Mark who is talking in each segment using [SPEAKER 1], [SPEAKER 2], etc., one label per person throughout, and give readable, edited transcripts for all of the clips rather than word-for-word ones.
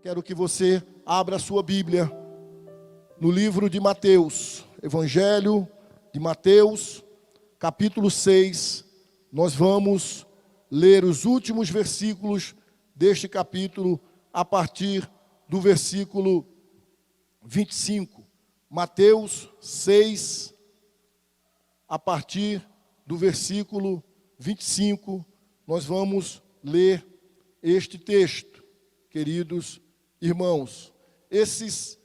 [SPEAKER 1] Quero que você abra a sua Bíblia no livro de Mateus, Evangelho de Mateus, capítulo 6. Nós vamos ler os últimos versículos deste capítulo a partir do versículo 25. Mateus 6, a partir do versículo 25, nós vamos ler este texto, queridos irmãos. Esses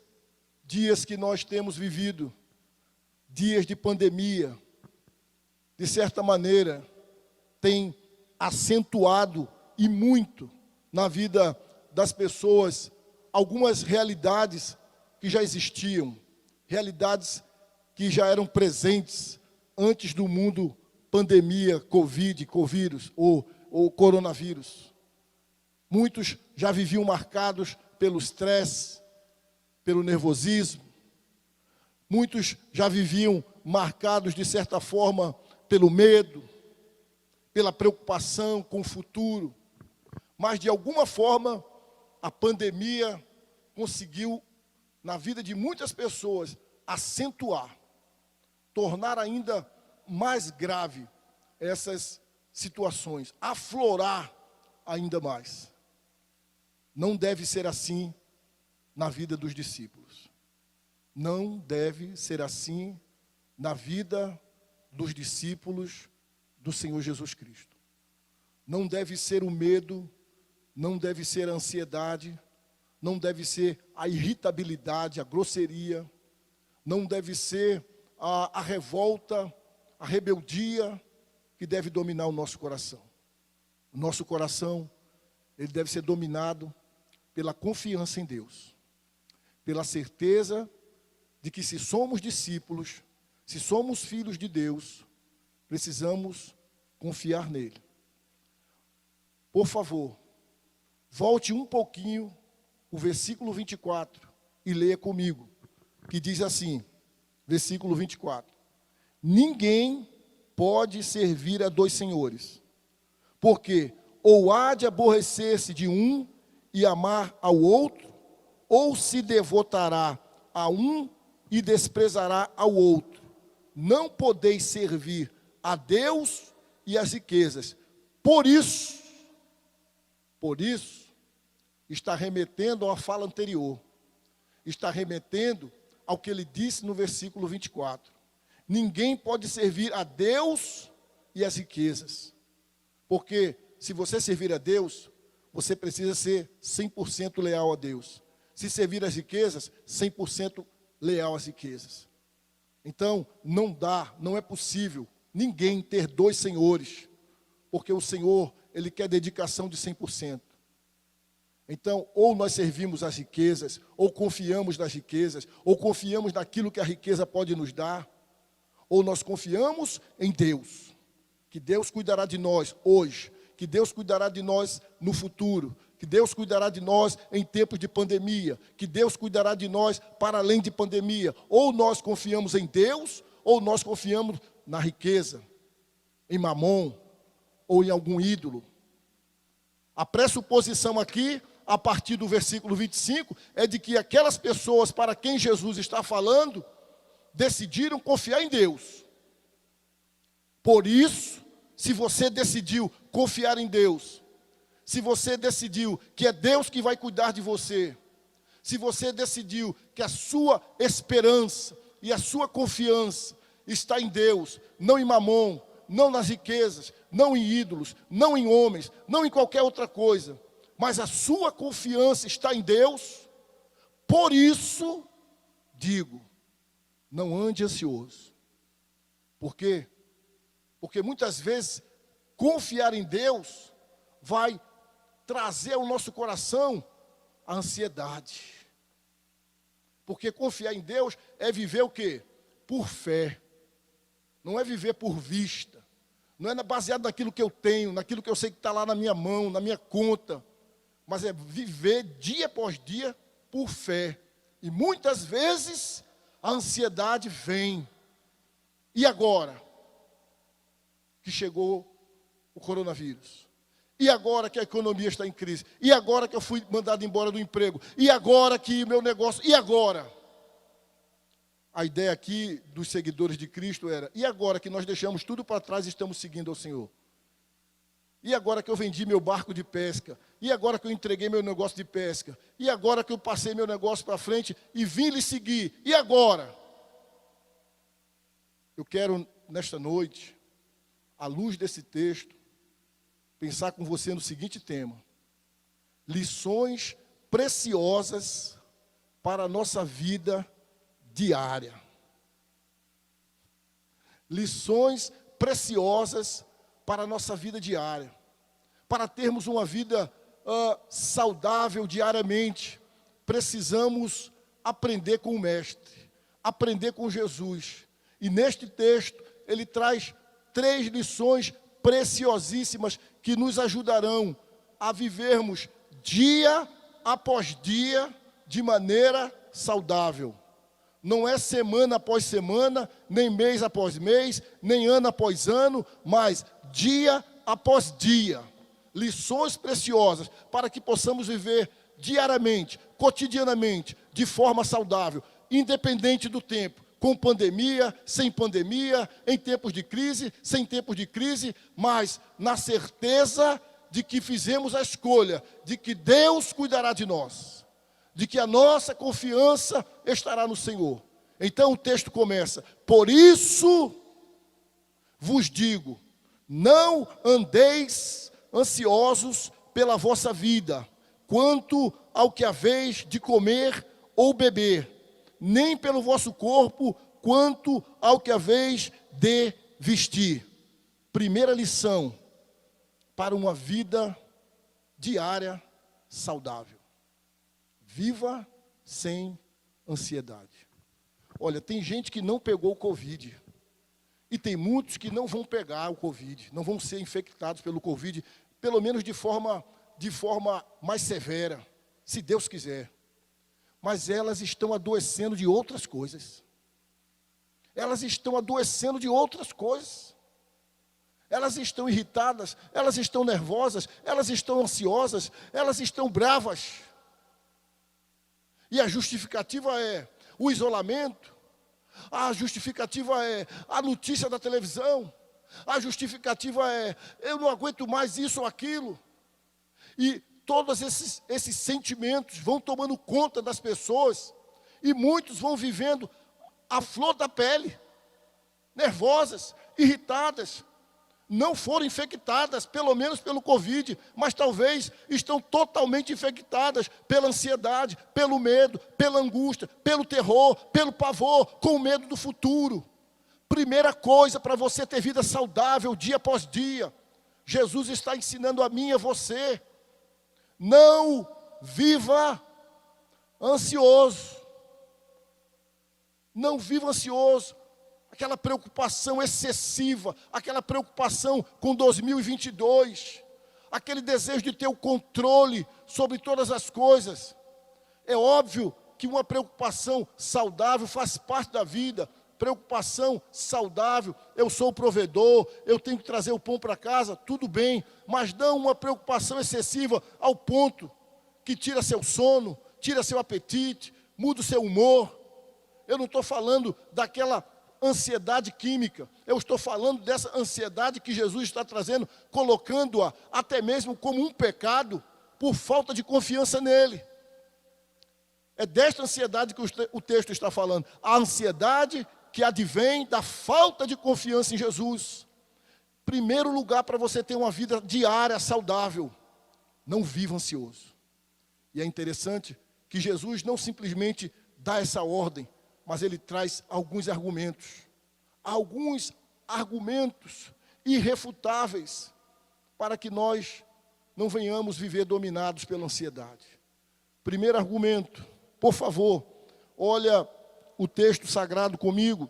[SPEAKER 1] dias que nós temos vivido, dias de pandemia, de certa maneira, tem acentuado e muito na vida das pessoas algumas realidades que já existiam, realidades que já eram presentes antes do mundo pandemia, Covid ou coronavírus. Muitos já viviam marcados pelo estresse, pelo nervosismo. Muitos já viviam marcados, de certa forma, pelo medo, pela preocupação com o futuro. Mas, de alguma forma, a pandemia conseguiu, na vida de muitas pessoas, acentuar, tornar ainda mais grave essas situações, aflorar ainda mais. Não deve ser assim na vida dos discípulos. Não deve ser assim na vida dos discípulos do Senhor Jesus Cristo. Não deve ser o medo, não deve ser a ansiedade, não deve ser a irritabilidade, a grosseria, não deve ser a revolta, a rebeldia que deve dominar o nosso coração. O nosso coração, ele deve ser dominado pela confiança em Deus, pela certeza de que se somos discípulos, se somos filhos de Deus, precisamos confiar nele. Por favor, volte um pouquinho o versículo 24 e leia comigo, que diz assim, versículo 24. Ninguém pode servir a dois senhores, porque ou há de aborrecer-se de um e amar ao outro, ou se devotará a um e desprezará ao outro. Não podeis servir a Deus e às riquezas. Por isso, está remetendo à fala anterior. Está remetendo ao que ele disse no versículo 24. Ninguém pode servir a Deus e às riquezas. Porque se você servir a Deus, você precisa ser 100% leal a Deus. Se servir às riquezas, 100% leal às riquezas. Então, não é possível ninguém ter dois senhores, porque o Senhor, ele quer dedicação de 100%. Então, ou nós servimos as riquezas, ou confiamos nas riquezas, ou confiamos naquilo que a riqueza pode nos dar, ou nós confiamos em Deus, que Deus cuidará de nós hoje, que Deus cuidará de nós no futuro, que Deus cuidará de nós em tempos de pandemia, que Deus cuidará de nós para além de pandemia. Ou nós confiamos em Deus, ou nós confiamos na riqueza, em Mamon, ou em algum ídolo. A pressuposição aqui, a partir do versículo 25, é de que aquelas pessoas para quem Jesus está falando, decidiram confiar em Deus. Por isso, se você decidiu confiar em Deus, se você decidiu que é Deus que vai cuidar de você, se você decidiu que a sua esperança e a sua confiança está em Deus, não em Mamon, não nas riquezas, não em ídolos, não em homens, não em qualquer outra coisa, mas a sua confiança está em Deus, por isso, digo, não ande ansioso. Por quê? Porque muitas vezes, confiar em Deus vai trazer ao nosso coração a ansiedade. Porque confiar em Deus é viver o quê? Por fé. Não é viver por vista. Não é baseado naquilo que eu tenho, naquilo que eu sei que está lá na minha mão, na minha conta. Mas é viver dia após dia por fé. E muitas vezes a ansiedade vem. E agora? Que chegou o coronavírus. E agora que a economia está em crise? E agora que eu fui mandado embora do emprego? E agora que meu negócio... E agora? A ideia aqui dos seguidores de Cristo era: e agora que nós deixamos tudo para trás e estamos seguindo ao Senhor? E agora que eu vendi meu barco de pesca? E agora que eu entreguei meu negócio de pesca? E agora que eu passei meu negócio para frente e vim lhe seguir? E agora? Eu quero, nesta noite, à luz desse texto, pensar com você no seguinte tema: lições preciosas para a nossa vida diária. Lições preciosas para a nossa vida diária. Para termos uma vida saudável diariamente, precisamos aprender com o Mestre, aprender com Jesus. E neste texto, ele traz 3 lições preciosíssimas que nos ajudarão a vivermos dia após dia de maneira saudável. Não é semana após semana, nem mês após mês, nem ano após ano, mas dia após dia. Lições preciosas para que possamos viver diariamente, cotidianamente, de forma saudável, independente do tempo, com pandemia, sem pandemia, em tempos de crise, sem tempos de crise, mas na certeza de que fizemos a escolha, de que Deus cuidará de nós, de que a nossa confiança estará no Senhor. Então o texto começa: por isso vos digo, não andeis ansiosos pela vossa vida, quanto ao que haveis de comer ou beber, nem pelo vosso corpo, quanto ao que haveis de vestir. Primeira lição para uma vida diária saudável: viva sem ansiedade. Olha, tem gente que não pegou o Covid, e tem muitos que não vão pegar o Covid, não vão ser infectados pelo Covid, pelo menos de forma mais severa, se Deus quiser. Mas elas estão adoecendo de outras coisas. Elas estão adoecendo de outras coisas. Elas estão irritadas, elas estão nervosas, elas estão ansiosas, elas estão bravas. E a justificativa é o isolamento, a justificativa é a notícia da televisão, a justificativa é: eu não aguento mais isso ou aquilo. E todos esses sentimentos vão tomando conta das pessoas, e muitos vão vivendo à flor da pele, nervosas, irritadas. Não foram infectadas, pelo menos pelo Covid, mas talvez estão totalmente infectadas pela ansiedade, pelo medo, pela angústia, pelo terror, pelo pavor, com medo do futuro. Primeira coisa para você ter vida saudável dia após dia, Jesus está ensinando a mim e a você: não viva ansioso. Não viva ansioso. Aquela preocupação excessiva, aquela preocupação com 2022, aquele desejo de ter o controle sobre todas as coisas. É óbvio que uma preocupação saudável faz parte da vida. Preocupação saudável: eu sou o provedor, eu tenho que trazer o pão para casa, tudo bem, mas não uma preocupação excessiva ao ponto que tira seu sono, tira seu apetite, muda o seu humor. Eu não estou falando daquela ansiedade química, eu estou falando dessa ansiedade que Jesus está trazendo, colocando-a até mesmo como um pecado, por falta de confiança nele. É desta ansiedade que o texto está falando, a ansiedade que advém da falta de confiança em Jesus. Primeiro lugar, para você ter uma vida diária saudável, não viva ansioso. E é interessante que Jesus não simplesmente dá essa ordem, mas ele traz alguns argumentos irrefutáveis para que nós não venhamos viver dominados pela ansiedade. Primeiro argumento, por favor, olha o texto sagrado comigo.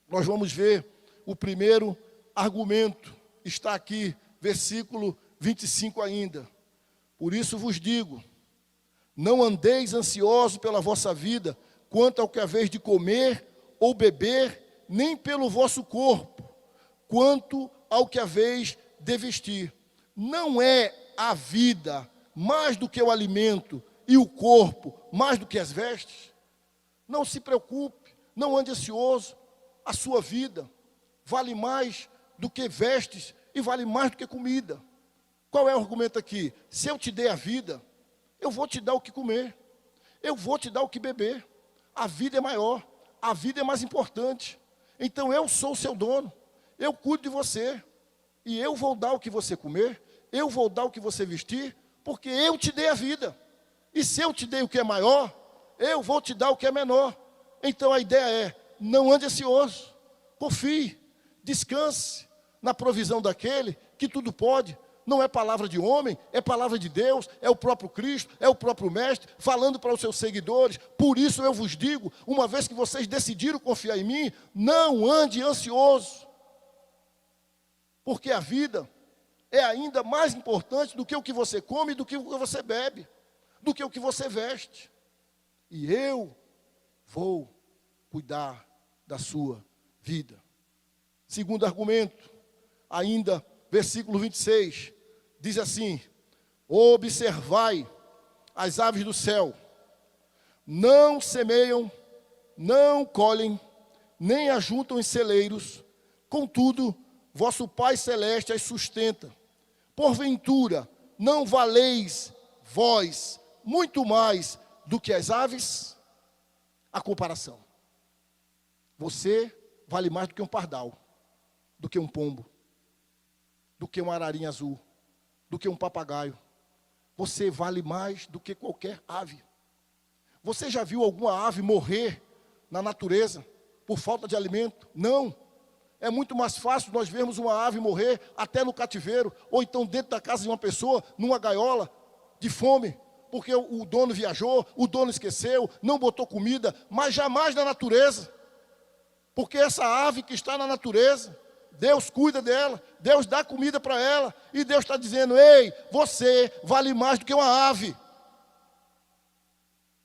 [SPEAKER 1] Nós vamos ver o primeiro argumento, está aqui, versículo 25 ainda. Por isso vos digo, não andeis ansiosos pela vossa vida, quanto ao que haveis de comer ou beber, nem pelo vosso corpo, quanto ao que haveis de vestir. Não é a vida mais do que o alimento e o corpo mais do que as vestes? Não se preocupe, não ande ansioso. A sua vida vale mais do que vestes e vale mais do que comida. Qual é o argumento aqui? Se eu te dei a vida, eu vou te dar o que comer. Eu vou te dar o que beber. A vida é maior, a vida é mais importante. Então eu sou o seu dono, eu cuido de você. E eu vou dar o que você comer, eu vou dar o que você vestir, porque eu te dei a vida. E se eu te dei o que é maior, eu vou te dar o que é menor. Então a ideia é, não ande ansioso, confie, descanse na provisão daquele que tudo pode. Não é palavra de homem, é palavra de Deus, é o próprio Cristo, é o próprio Mestre, falando para os seus seguidores. Por isso eu vos digo, uma vez que vocês decidiram confiar em mim, não ande ansioso. Porque a vida é ainda mais importante do que o que você come, do que o que você bebe, do que o que você veste. E eu vou cuidar da sua vida. Segundo argumento, ainda, versículo 26, diz assim: observai as aves do céu, não semeiam, não colhem, nem ajuntam em celeiros, contudo, vosso Pai Celeste as sustenta. Porventura, não valeis vós muito mais do que as aves? A comparação. Você vale mais do que um pardal, do que um pombo, do que uma ararinha azul, do que um papagaio. Você vale mais do que qualquer ave. Você já viu alguma ave morrer na natureza por falta de alimento? Não. É muito mais fácil nós vermos uma ave morrer até no cativeiro, ou então dentro da casa de uma pessoa, numa gaiola, de fome, porque o dono viajou, o dono esqueceu, não botou comida, mas jamais na natureza. Porque essa ave que está na natureza, Deus cuida dela, Deus dá comida para ela, e Deus está dizendo: ei, você vale mais do que uma ave.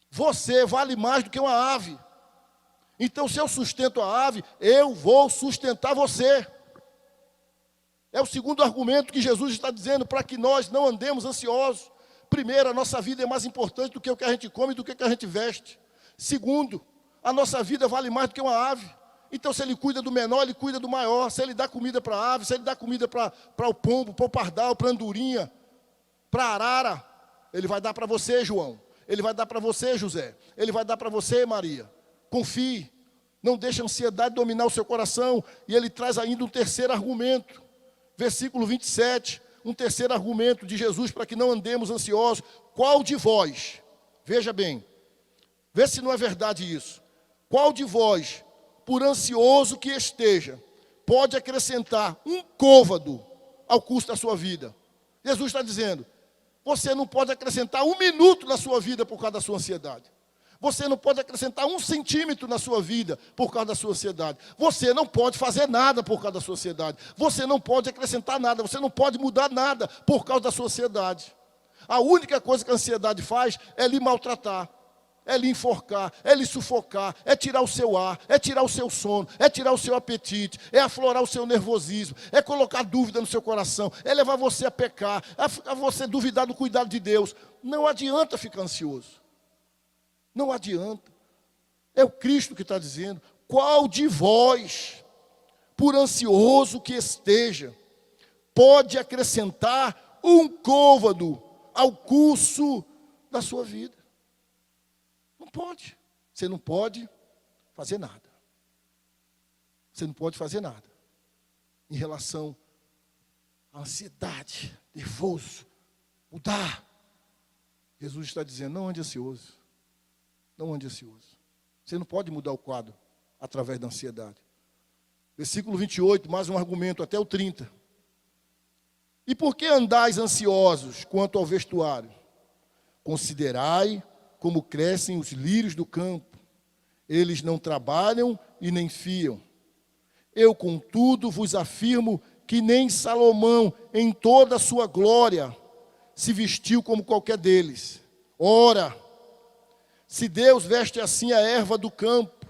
[SPEAKER 1] Você vale mais do que uma ave. Então, se eu sustento a ave, eu vou sustentar você. É o segundo argumento que Jesus está dizendo para que nós não andemos ansiosos. Primeiro, a nossa vida é mais importante do que o que a gente come, do que a gente veste. Segundo, a nossa vida vale mais do que uma ave. Então, se ele cuida do menor, ele cuida do maior. Se ele dá comida para a ave, se ele dá comida para o pombo, para o pardal, para a andorinha, para a arara, ele vai dar para você, João. Ele vai dar para você, José. Ele vai dar para você, Maria. Confie, não deixe a ansiedade dominar o seu coração. E ele traz ainda um terceiro argumento. Versículo 27, um terceiro argumento de Jesus para que não andemos ansiosos. Qual de vós, veja bem, vê se não é verdade isso. Qual de vós, por ansioso que esteja, pode acrescentar um côvado ao custo da sua vida? Jesus está dizendo, você não pode acrescentar um minuto na sua vida por causa da sua ansiedade. Você não pode acrescentar 1 centímetro na sua vida por causa da sua ansiedade. Você não pode fazer nada por causa da sua ansiedade. Você não pode acrescentar nada. Você não pode mudar nada por causa da sua ansiedade. A única coisa que a ansiedade faz é lhe maltratar, é lhe enforcar, é lhe sufocar, é tirar o seu ar, é tirar o seu sono, é tirar o seu apetite, é aflorar o seu nervosismo, é colocar dúvida no seu coração, é levar você a pecar, a você duvidar do cuidado de Deus. Não adianta ficar ansioso. Não adianta. É o Cristo que está dizendo. Qual de vós, por ansioso que esteja, pode acrescentar um côvado ao curso da sua vida? Não pode. Você não pode fazer nada. Você não pode fazer nada em relação à ansiedade, nervoso, mudar. Jesus está dizendo, não ande ansioso. Não ande ansioso. Você não pode mudar o quadro através da ansiedade. Versículo 28, mais um argumento, até o 30. E por que andais ansiosos quanto ao vestuário? Considerai como crescem os lírios do campo. Eles não trabalham e nem fiam. Eu, contudo, vos afirmo que nem Salomão, em toda a sua glória, se vestiu como qualquer deles. Ora, se Deus veste assim a erva do campo,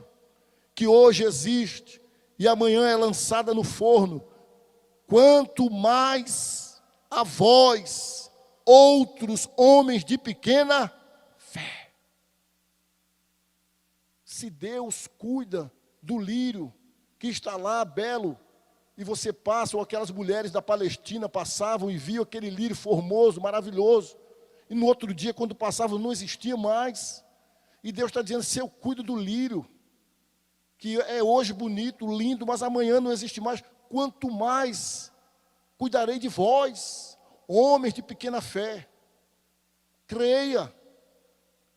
[SPEAKER 1] que hoje existe e amanhã é lançada no forno, quanto mais a vós, outros homens de pequena fé. Se Deus cuida do lírio que está lá, belo, e você passa, ou aquelas mulheres da Palestina passavam e viam aquele lírio formoso, maravilhoso, e no outro dia, quando passavam, não existia mais. E Deus está dizendo, se eu cuido do lírio, que é hoje bonito, lindo, mas amanhã não existe mais, quanto mais cuidarei de vós, homens de pequena fé. Creia,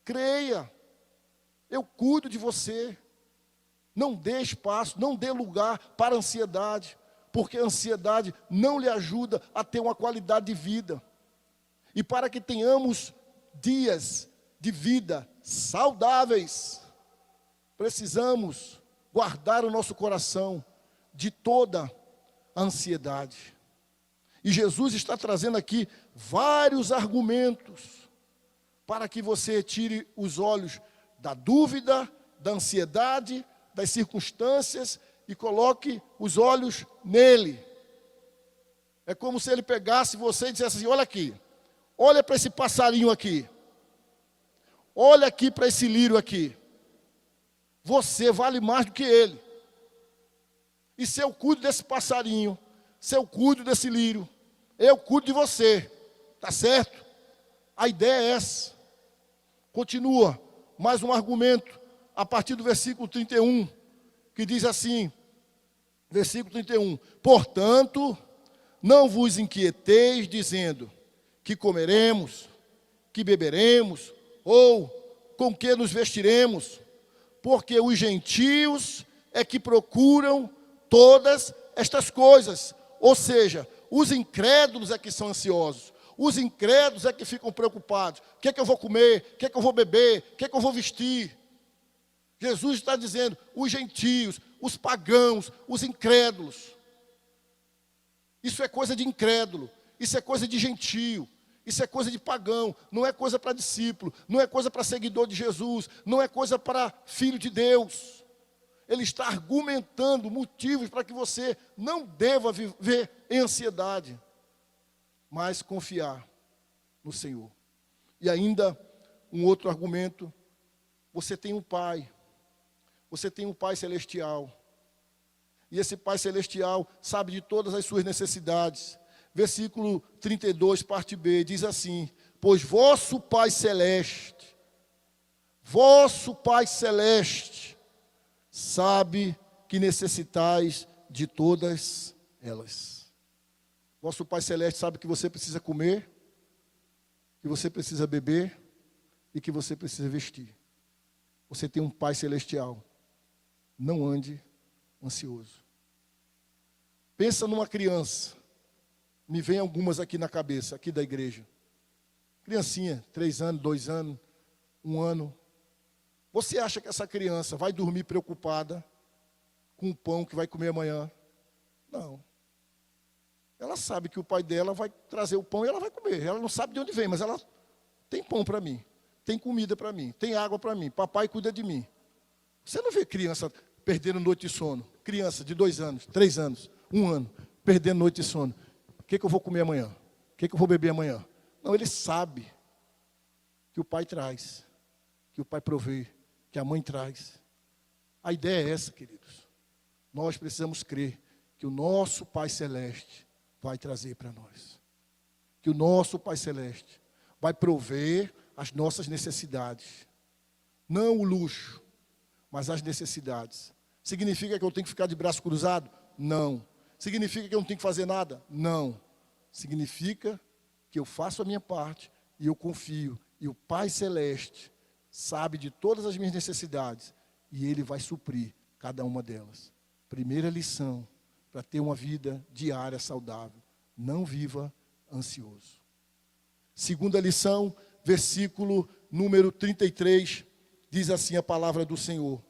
[SPEAKER 1] creia, eu cuido de você. Não dê espaço, não dê lugar para a ansiedade, porque a ansiedade não lhe ajuda a ter uma qualidade de vida. E para que tenhamos dias de vida saudáveis, precisamos guardar o nosso coração de toda a ansiedade. E Jesus está trazendo aqui vários argumentos para que você tire os olhos da dúvida, da ansiedade, das circunstâncias e coloque os olhos nele. É como se ele pegasse você e dissesse assim, olha aqui, olha para esse passarinho aqui, olha aqui para esse lírio aqui, você vale mais do que ele. E se eu cuido desse passarinho, se eu cuido desse lírio, eu cuido de você, tá certo? A ideia é essa. Continua, mais um argumento, a partir do versículo 31, que diz assim, versículo 31, portanto, não vos inquieteis dizendo, que comeremos, que beberemos, ou com que nos vestiremos, porque os gentios é que procuram todas estas coisas, ou seja, os incrédulos é que são ansiosos, os incrédulos é que ficam preocupados, o que é que eu vou comer, o que é que eu vou beber, o que é que eu vou vestir. Jesus está dizendo, os gentios, os pagãos, os incrédulos. Isso é coisa de incrédulo, isso é coisa de gentio, isso é coisa de pagão, não é coisa para discípulo, não é coisa para seguidor de Jesus, não é coisa para filho de Deus. Ele está argumentando motivos para que você não deva viver em ansiedade, mas confiar no Senhor. E ainda um outro argumento, você tem um Pai, você tem um Pai celestial, e esse Pai celestial sabe de todas as suas necessidades. Versículo 32, parte B, diz assim, pois vosso Pai celeste, sabe que necessitais de todas elas. Vosso Pai celeste sabe que você precisa comer, que você precisa beber e que você precisa vestir. Você tem um Pai celestial. Não ande ansioso. Pensa numa criança. Me vem algumas aqui na cabeça, aqui da igreja. Criancinha, 3 anos, 2 anos, 1 ano. Você acha que essa criança vai dormir preocupada com o pão que vai comer amanhã? Não. Ela sabe que o pai dela vai trazer o pão e ela vai comer. Ela não sabe de onde vem, mas ela tem pão para mim, tem comida para mim, tem água para mim, papai cuida de mim. Você não vê criança perdendo noite de sono. Criança de 2 anos, 3 anos, 1 ano, perdendo noite de sono. O que eu vou comer amanhã? O que eu vou beber amanhã? Não, ele sabe que o pai traz, que o pai provê, que a mãe traz. A ideia é essa, queridos. Nós precisamos crer que o nosso Pai Celeste vai trazer para nós. Que o nosso Pai Celeste vai prover as nossas necessidades. Não o luxo, mas as necessidades. Significa que eu tenho que ficar de braço cruzado? Não. Significa que eu não tenho que fazer nada? Não. Significa que eu faço a minha parte e eu confio. E o Pai Celeste sabe de todas as minhas necessidades e Ele vai suprir cada uma delas. Primeira lição para ter uma vida diária saudável. Não viva ansioso. Segunda lição, versículo número 33, diz assim a palavra do Senhor.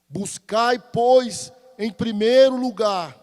[SPEAKER 1] Buscai, pois, em primeiro lugar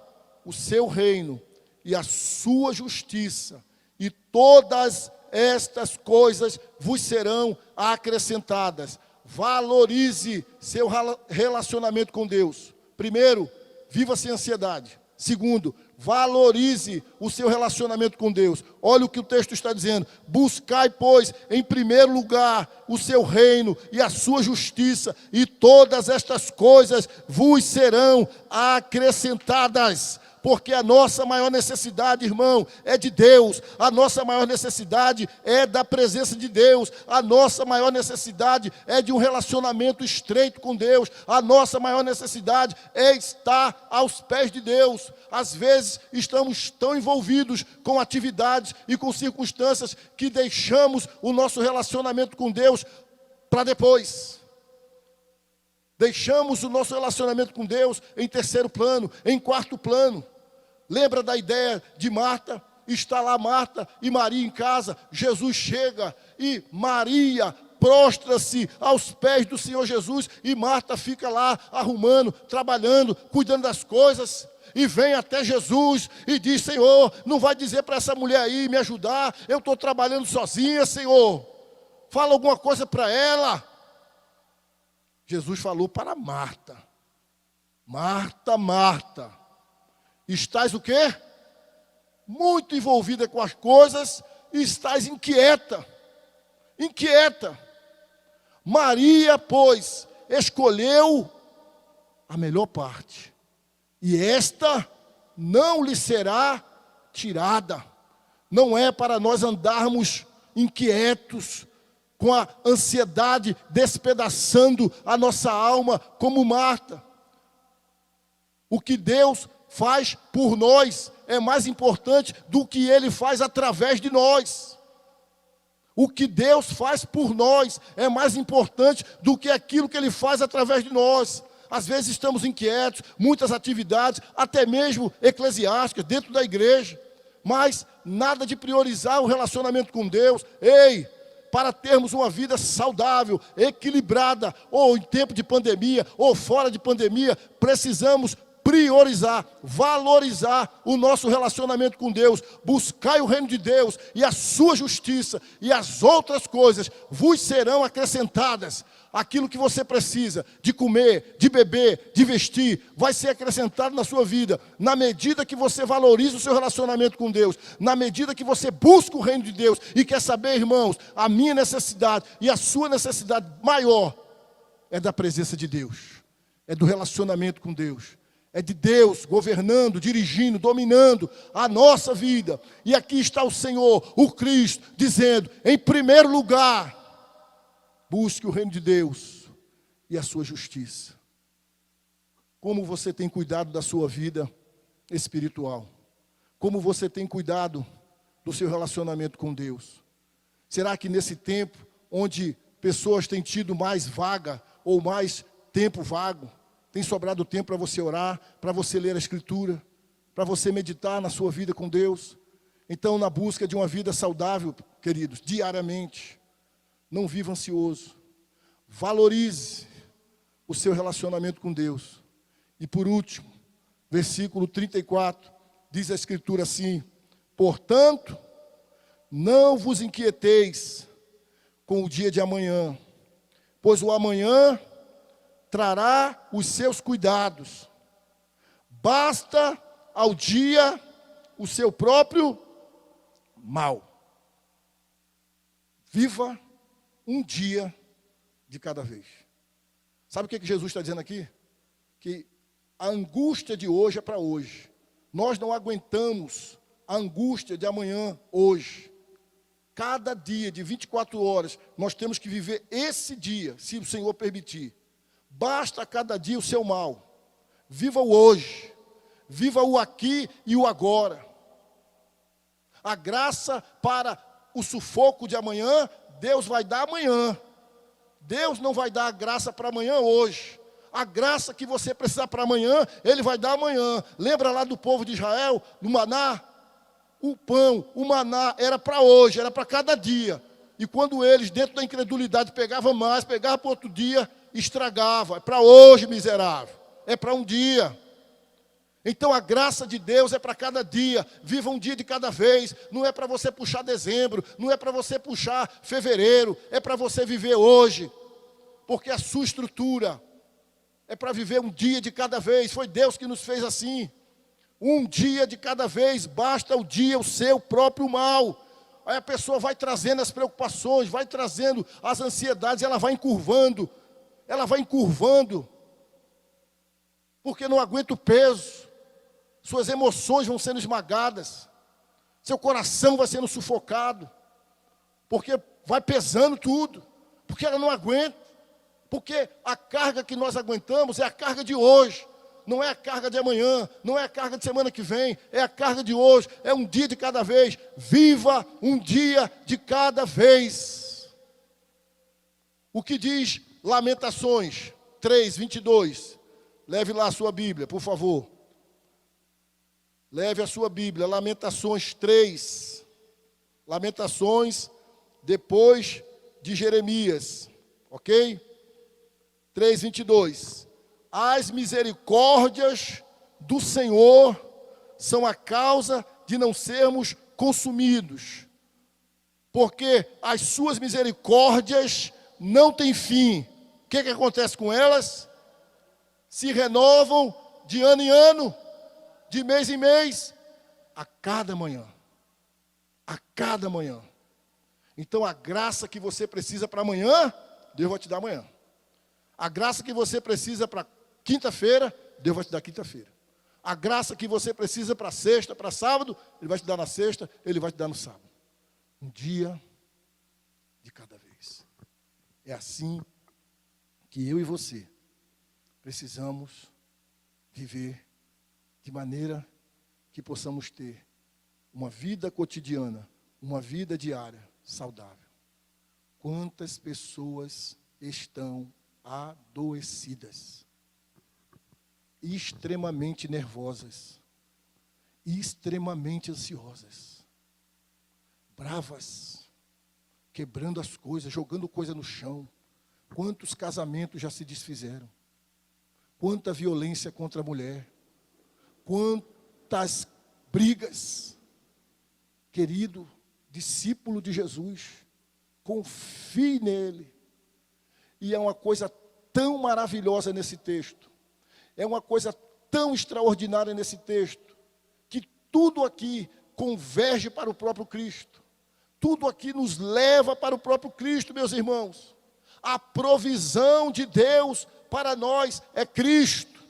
[SPEAKER 1] o seu reino e a sua justiça, e todas estas coisas vos serão acrescentadas. Valorize seu relacionamento com Deus. Primeiro, viva sem ansiedade. Segundo, Valorize o seu relacionamento com Deus. Olha o que o texto está dizendo. Buscai, pois, em primeiro lugar o seu reino e a sua justiça, e todas estas coisas vos serão acrescentadas. Porque a nossa maior necessidade, irmão, é de Deus. A nossa maior necessidade é da presença de Deus. A nossa maior necessidade é de um relacionamento estreito com Deus. A nossa maior necessidade é estar aos pés de Deus. Às vezes estamos tão envolvidos com atividades e com circunstâncias que deixamos o nosso relacionamento com Deus para depois. Deixamos o nosso relacionamento com Deus em terceiro plano, em quarto plano. Lembra da ideia de Marta? Está lá Marta e Maria em casa. Jesus chega e Maria prostra-se aos pés do Senhor Jesus. E Marta fica lá arrumando, trabalhando, cuidando das coisas. E vem até Jesus e diz: Senhor, não vai dizer para essa mulher aí me ajudar? Eu estou trabalhando sozinha, Senhor. Fala alguma coisa para ela. Jesus falou para Marta: Marta, Marta, estás o quê? Muito envolvida com as coisas e estás inquieta. Inquieta. Maria, pois, escolheu a melhor parte, e esta não lhe será tirada. Não é para nós andarmos inquietos, com a ansiedade despedaçando a nossa alma, como Marta. O que Deus faz por nós é mais importante do que Ele faz através de nós. O que Deus faz por nós é mais importante do que aquilo que Ele faz através de nós. Às vezes estamos inquietos, muitas atividades, até mesmo eclesiásticas, dentro da igreja, mas nada de priorizar o relacionamento com Deus. Ei, para termos uma vida saudável, equilibrada, ou em tempo de pandemia, ou fora de pandemia, precisamos priorizar, valorizar o nosso relacionamento com Deus. Buscai o reino de Deus e a sua justiça, e as outras coisas vos serão acrescentadas. Aquilo que você precisa de comer, de beber, de vestir, vai ser acrescentado na sua vida, na medida que você valoriza o seu relacionamento com Deus, na medida que você busca o reino de Deus. E quer saber, irmãos, a minha necessidade e a sua necessidade maior é da presença de Deus, é do relacionamento com Deus. É de Deus governando, dirigindo, dominando a nossa vida. E aqui está o Senhor, o Cristo, dizendo: em primeiro lugar, busque o reino de Deus e a sua justiça. Como você tem cuidado da sua vida espiritual? Como você tem cuidado do seu relacionamento com Deus? Será que nesse tempo, onde pessoas têm tido mais vaga ou mais tempo vago, tem sobrado tempo para você orar, para você ler a Escritura, para você meditar na sua vida com Deus? Então, na busca de uma vida saudável, queridos, diariamente, não viva ansioso. Valorize o seu relacionamento com Deus. E por último, versículo 34, diz a Escritura assim: portanto, não vos inquieteis com o dia de amanhã, pois o amanhã trará os seus cuidados. Basta ao dia o seu próprio mal. Viva um dia de cada vez. Sabe o que Jesus está dizendo aqui? Que a angústia de hoje é para hoje. Nós não aguentamos a angústia de amanhã, hoje. Cada dia de 24 horas, nós temos que viver esse dia, se o Senhor permitir. Basta a cada dia o seu mal. Viva o hoje. Viva o aqui e o agora. A graça para o sufoco de amanhã, Deus vai dar amanhã. Deus não vai dar a graça para amanhã hoje. A graça que você precisar para amanhã, Ele vai dar amanhã. Lembra lá do povo de Israel, no maná? O pão, o maná era para hoje, era para cada dia. E quando eles, dentro da incredulidade, pegavam mais, pegavam para outro dia, estragava. É para hoje, miserável. É para um dia. Então a graça de Deus é para cada dia. Viva um dia de cada vez. Não é para você puxar dezembro, não é para você puxar fevereiro, é para você viver hoje. Porque a sua estrutura é para viver um dia de cada vez. Foi Deus que nos fez assim. Um dia de cada vez, basta o dia o seu próprio mal. Aí a pessoa vai trazendo as preocupações, vai trazendo as ansiedades, ela vai encurvando, porque não aguenta o peso, suas emoções vão sendo esmagadas, seu coração vai sendo sufocado, porque vai pesando tudo, porque ela não aguenta, porque a carga que nós aguentamos é a carga de hoje, não é a carga de amanhã, não é a carga de semana que vem, é a carga de hoje, é um dia de cada vez. Viva um dia de cada vez. O que diz Lamentações 3:22? Leve lá a sua Bíblia, por favor. Leve a sua Bíblia, Lamentações 3. Lamentações depois de Jeremias, ok? 3:22. As misericórdias do Senhor são a causa de não sermos consumidos, porque as suas misericórdias não têm fim. O que acontece com elas? Se renovam de ano em ano, de mês em mês, a cada manhã. A cada manhã. Então a graça que você precisa para amanhã, Deus vai te dar amanhã. A graça que você precisa para quinta-feira, Deus vai te dar quinta-feira. A graça que você precisa para sexta, para sábado, Ele vai te dar na sexta, Ele vai te dar no sábado. Um dia de cada vez. É assim que eu e você precisamos viver de maneira que possamos ter uma vida cotidiana, uma vida diária saudável. Quantas pessoas estão adoecidas, extremamente nervosas, extremamente ansiosas, bravas, quebrando as coisas, jogando coisa no chão. Quantos casamentos já se desfizeram? Quanta violência contra a mulher? Quantas brigas? Querido discípulo de Jesus, confie nele. E é uma coisa tão maravilhosa nesse texto, é uma coisa tão extraordinária nesse texto, que tudo aqui converge para o próprio Cristo. Tudo aqui nos leva para o próprio Cristo, meus irmãos. A provisão de Deus para nós é Cristo.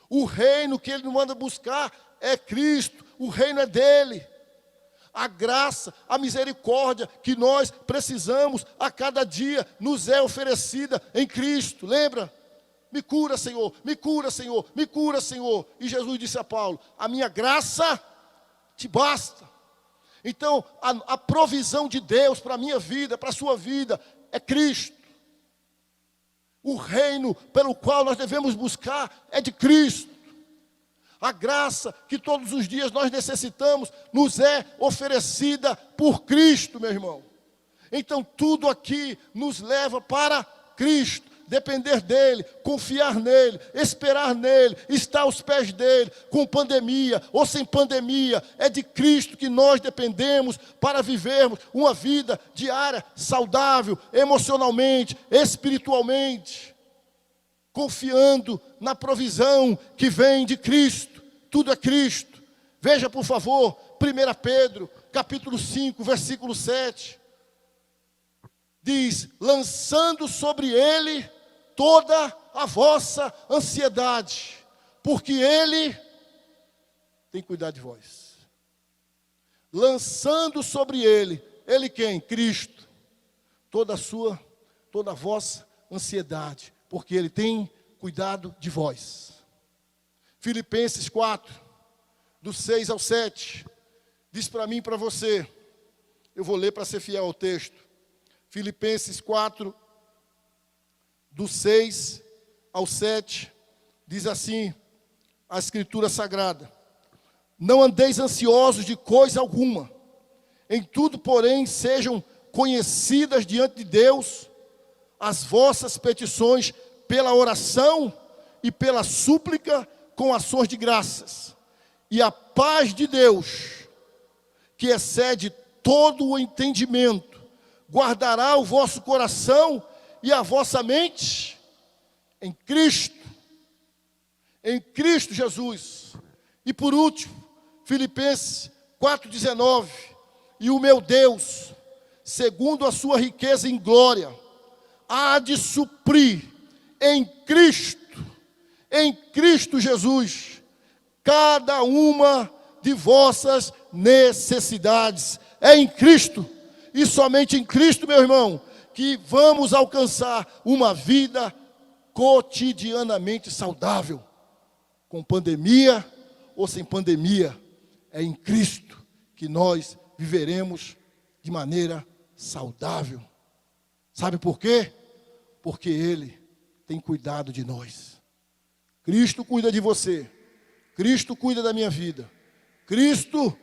[SPEAKER 1] O reino que Ele nos manda buscar é Cristo, o reino é dele. A graça, a misericórdia que nós precisamos a cada dia nos é oferecida em Cristo. Lembra? Me cura, Senhor, me cura, Senhor, me cura, Senhor. E Jesus disse a Paulo: a minha graça te basta. Então, a provisão de Deus para a minha vida, para a sua vida, é Cristo. O reino pelo qual nós devemos buscar é de Cristo. A graça que todos os dias nós necessitamos nos é oferecida por Cristo, meu irmão. Então tudo aqui nos leva para Cristo, depender dEle, confiar nele, esperar nele, estar aos pés dEle, com pandemia ou sem pandemia. É de Cristo que nós dependemos para vivermos uma vida diária, saudável, emocionalmente, espiritualmente, confiando na provisão que vem de Cristo. Tudo é Cristo. Veja, por favor, 1 Pedro, capítulo 5, versículo 7. Diz: lançando sobre Ele toda a vossa ansiedade, porque Ele tem cuidado de vós. Lançando sobre Ele quem? Cristo. Toda a vossa ansiedade, porque Ele tem cuidado de vós. Filipenses 4, do 6 ao 7, diz para mim e para você, eu vou ler para ser fiel ao texto. Filipenses 4, do 6 ao 7, diz assim, a Escritura Sagrada: não andeis ansiosos de coisa alguma, em tudo, porém, sejam conhecidas diante de Deus as vossas petições pela oração e pela súplica com ações de graças. E a paz de Deus, que excede todo o entendimento, guardará o vosso coração e a vossa mente em Cristo Jesus. E por último, Filipenses 4,19. E o meu Deus, segundo a sua riqueza em glória, há de suprir em Cristo Jesus, cada uma de vossas necessidades. É em Cristo, e somente em Cristo, meu irmão, que vamos alcançar uma vida cotidianamente saudável. Com pandemia ou sem pandemia, é em Cristo que nós viveremos de maneira saudável. Sabe por quê? Porque Ele tem cuidado de nós. Cristo cuida de você. Cristo cuida da minha vida. Cristo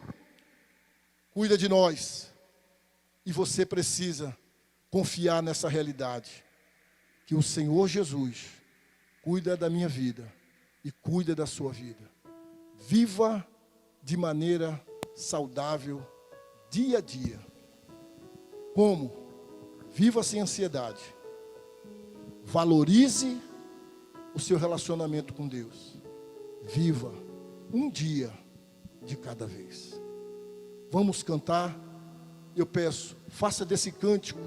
[SPEAKER 1] cuida de nós. E você precisa confiar nessa realidade. Que o Senhor Jesus cuida da minha vida e cuida da sua vida. Viva de maneira saudável, dia a dia. Como? Viva sem ansiedade. Valorize o seu relacionamento com Deus. Viva um dia de cada vez. Vamos cantar. Eu peço, faça desse cântico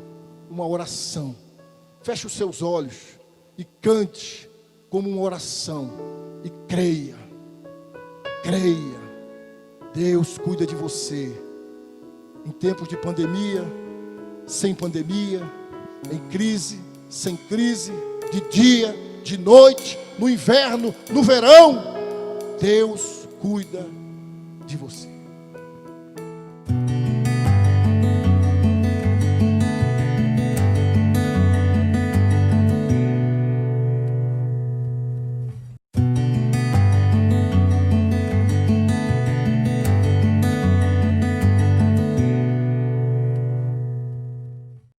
[SPEAKER 1] uma oração. Feche os seus olhos e cante como uma oração. E creia. Creia. Deus cuida de você. Em tempos de pandemia, sem pandemia, em crise, sem crise, de dia, de noite, no inverno, no verão, Deus cuida de você.